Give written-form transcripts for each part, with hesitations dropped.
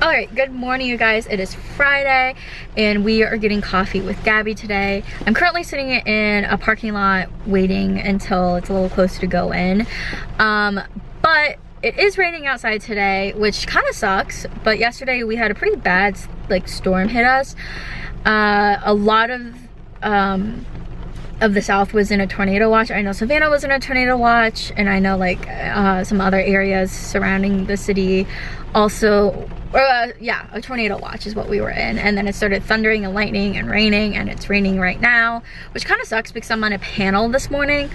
Alright, good morning you guys. It is Friday and we are getting coffee with Gabby today. I'm currently sitting in a parking lot waiting until it's a little closer to go in. But it is raining outside today, which kind of sucks. But yesterday we had a pretty bad storm hit us. A lot of the South was in a tornado watch. I know Savannah was in a tornado watch, and I know some other areas surrounding the city also, yeah, a tornado watch is what we were in. And then it started thundering and lightning and raining, and it's raining right now, which kind of sucks because I'm on a panel this morning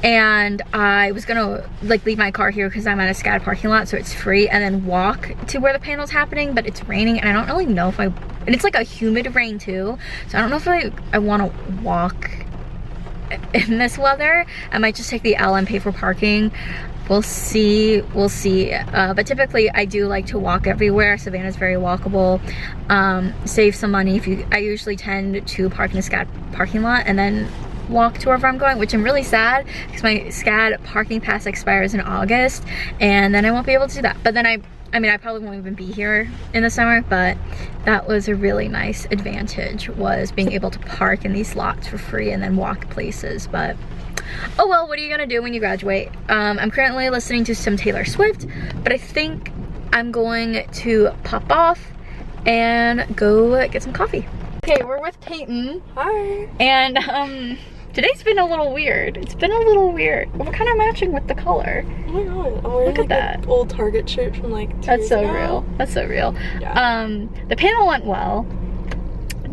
and I was gonna leave my car here because I'm at a SCAD parking lot, so it's free, and then walk to where the panel's happening, but it's raining and I don't really know if and it's like a humid rain too, so I don't know if I want to walk in this weather. I might just take the L and pay for parking. We'll see, but typically I do like to walk everywhere. Savannah's very walkable. Save some money. I usually tend to park in a SCAD parking lot and then walk to wherever I'm going, which I'm really sad because my SCAD parking pass expires in August and then I won't be able to do that. But then I mean, I probably won't even be here in the summer, but that was a really nice advantage, was being able to park in these lots for free and then walk places. But oh well, what are you gonna do when you graduate? I'm currently listening to some Taylor Swift, but I think I'm going to pop off and go get some coffee. Okay, we're with Peyton. Hi. And today's been a little weird. It's been a little weird. We're kind of matching with the color. Oh my god, I'm wearing Look at that. an old Target shirt from 2 years That's so ago. real. That's so real. Yeah. The panel went well.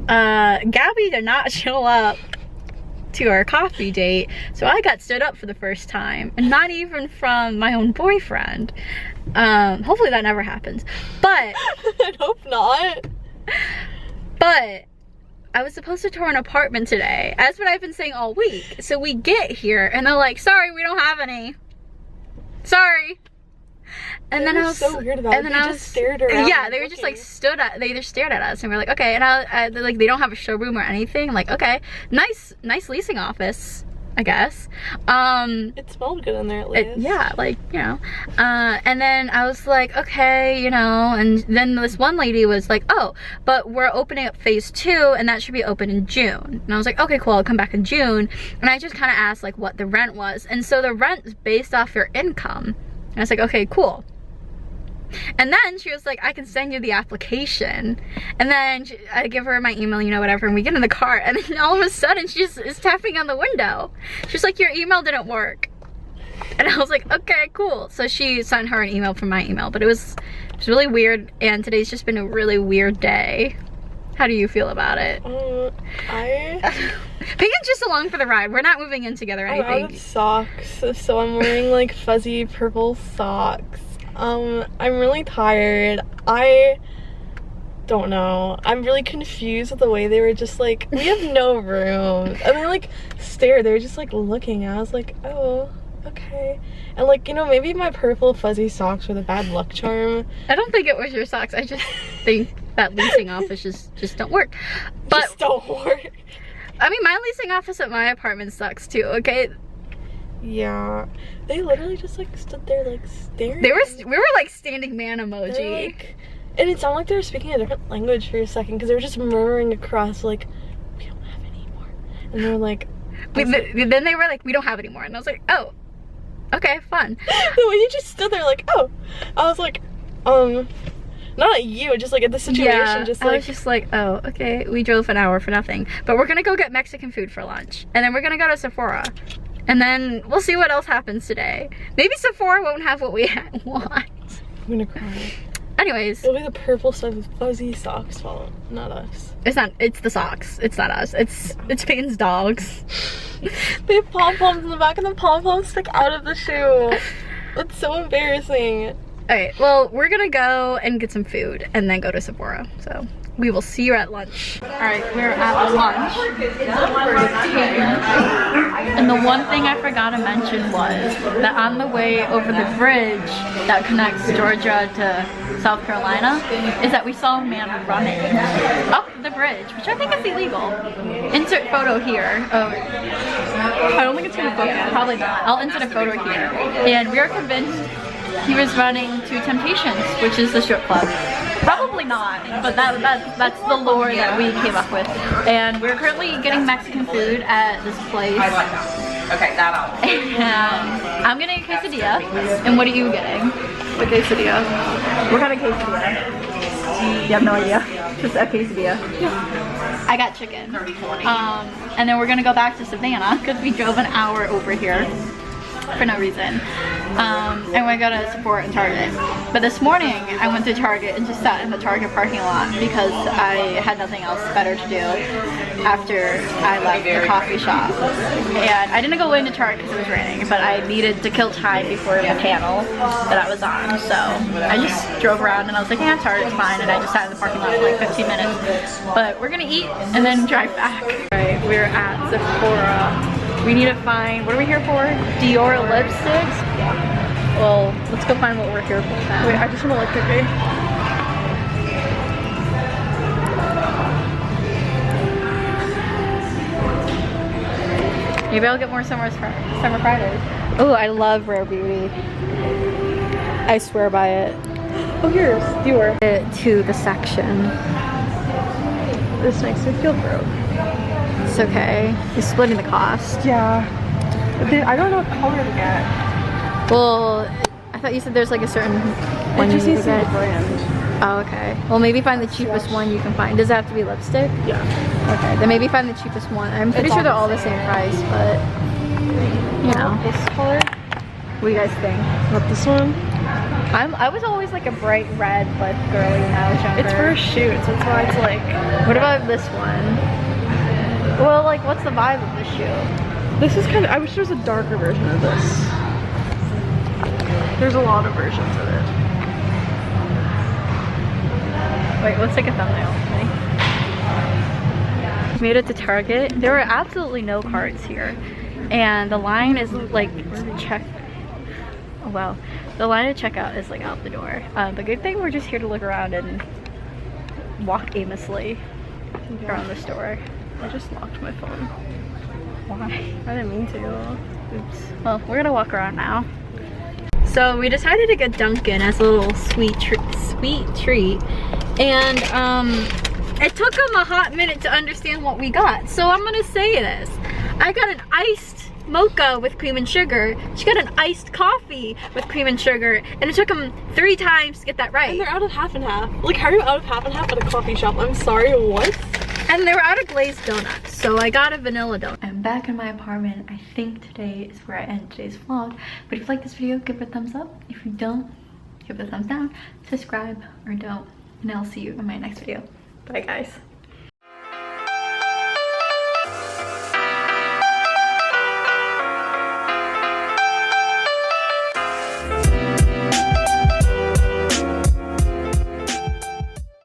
Gabby did not show up to our coffee date, so I got stood up for the first time, and not even from my own boyfriend. Hopefully that never happens. But I hope not. But I was supposed to tour an apartment today, as what I've been saying all week. So we get here and they're like, sorry, we don't have any. Sorry. And then I was so weird about it. They just stared around. Yeah, they were just they just stared at us and we're like, okay. And they're like, they don't have a showroom or anything. I'm like, okay, nice leasing office, I guess. It smelled good in there at least. Yeah, and then I was like, okay, and then this one lady was like, oh, but we're opening up phase 2 and that should be open in June. And I was like, okay, cool, I'll come back in June. And I just kind of asked what the rent was. And so the rent is based off your income. And I was like, okay, cool. And then she was like, I can send you the application. And then I give her my email, whatever, and we get in the car, and then all of a sudden she just is tapping on the window. She's like, your email didn't work. And I was like, okay, cool. So she sent her an email from my email, but it was really weird, and today's just been a really weird day. How do you feel about it? Peyton's just along for the ride. We're not moving in together or anything. I'm out of socks, so I'm wearing fuzzy purple socks. I'm really tired. I don't know. I'm really confused with the way they were just we have no room. And they stared. They were just looking. I was like, oh, okay. And maybe my purple fuzzy socks were the bad luck charm. I don't think it was your socks. I just think that leasing offices just don't work. But just don't work. I mean, my leasing office at my apartment sucks too, okay? Yeah, they literally just stood there staring. We were standing man emoji. And it sounded like they were speaking a different language for a second because they were just murmuring across we don't have any more. And they were like, then they were like, we don't have any more. And I was like, oh, okay, fun. The way you just stood there oh. I was like, not at you, just at the situation. Yeah, I was just like, oh, okay, we drove an hour for nothing. But we're gonna go get Mexican food for lunch. And then we're gonna go to Sephora. And then we'll see what else happens today. Maybe Sephora won't have what we want. I'm gonna cry. Anyways. It'll be the purple stuff with fuzzy socks fault, not us. It's the socks. It's not us. It's Peyton's dogs. They have pom-poms in the back and the pom-poms stick out of the shoe. It's so embarrassing. Alright, well, we're gonna go and get some food and then go to Sephora. So we will see you at lunch. Alright, we're at lunch. And the one thing I forgot to mention was that on the way over the bridge that connects Georgia to South Carolina is that we saw a man running up the bridge, which I think is illegal. Insert photo here. Oh, I don't think it's gonna focus. Probably not. I'll insert a photo here. And we are convinced he was running to Temptations, which is the strip club. Probably Probably not, but that's the lore that we came up with. And we're currently getting Mexican food at this place. Okay, that out. And I'm getting a quesadilla. And what are you getting? A quesadilla. What kind of quesadilla? You have no idea. Just a quesadilla. I got chicken. And then we're gonna go back to Savannah because we drove an hour over here for no reason. And we're gonna support in Target. But this morning I went to Target and just sat in the Target parking lot because I had nothing else better to do after I left the coffee shop. And I didn't go into Target because it was raining, but I needed to kill time before the panel that I was on. So I just drove around and I was like, yeah, Target's fine. And I just sat in the parking lot for like 15 minutes. But we're gonna eat and then drive back. Alright, we're at Sephora. We need to find, what are we here for? Dior lipsticks? Well, let's go find what we're here for then. Wait, I just want to look quickly. Maybe I'll get more Summer Fridays. Oh, I love Rare Beauty. I swear by it. Oh, here's Dior. To the section. This makes me feel broke. It's okay. You're splitting the cost. Yeah. I don't know what color to get. Well, I thought you said there's like a certain one It just you need needs to to be get. the brand. Oh, okay. Well, maybe find the cheapest one you can find. Does it have to be lipstick? Yeah. Okay, then maybe find the cheapest one. I'm pretty It's sure they're all all the the same price, but you know. This color? What do you guys think? Not this one. I was always like a bright red like girly when I was younger. It's for shoots. That's why it's like. What about this one? Well, like, what's the vibe of this shoe? This is kind of. I wish there was a darker version of this. There's a lot of versions of it. Wait, let's take a thumbnail. Ready? Made it to Target. There were absolutely no carts here, and the line is like well, the line to checkout is like out the door. But good thing we're just here to look around and walk aimlessly around the store. I just locked my phone. Why? I didn't mean to. Oops. Well, we're gonna walk around now. So we decided to get Dunkin' as a little sweet treat, and it took them a hot minute to understand what we got. So I'm gonna say this: I got an iced mocha with cream and sugar. She got an iced coffee with cream and sugar, and it took them 3 times to get that right. And they're out of half and half. Like, how are you out of half and half at a coffee shop? I'm sorry, what? And they were out of glazed donuts, so I got a vanilla donut. I'm back in my apartment. I think today is where I end today's vlog. But if you like this video, give it a thumbs up. If you don't, give it a thumbs down. Subscribe or don't. And I'll see you in my next video. Bye, guys.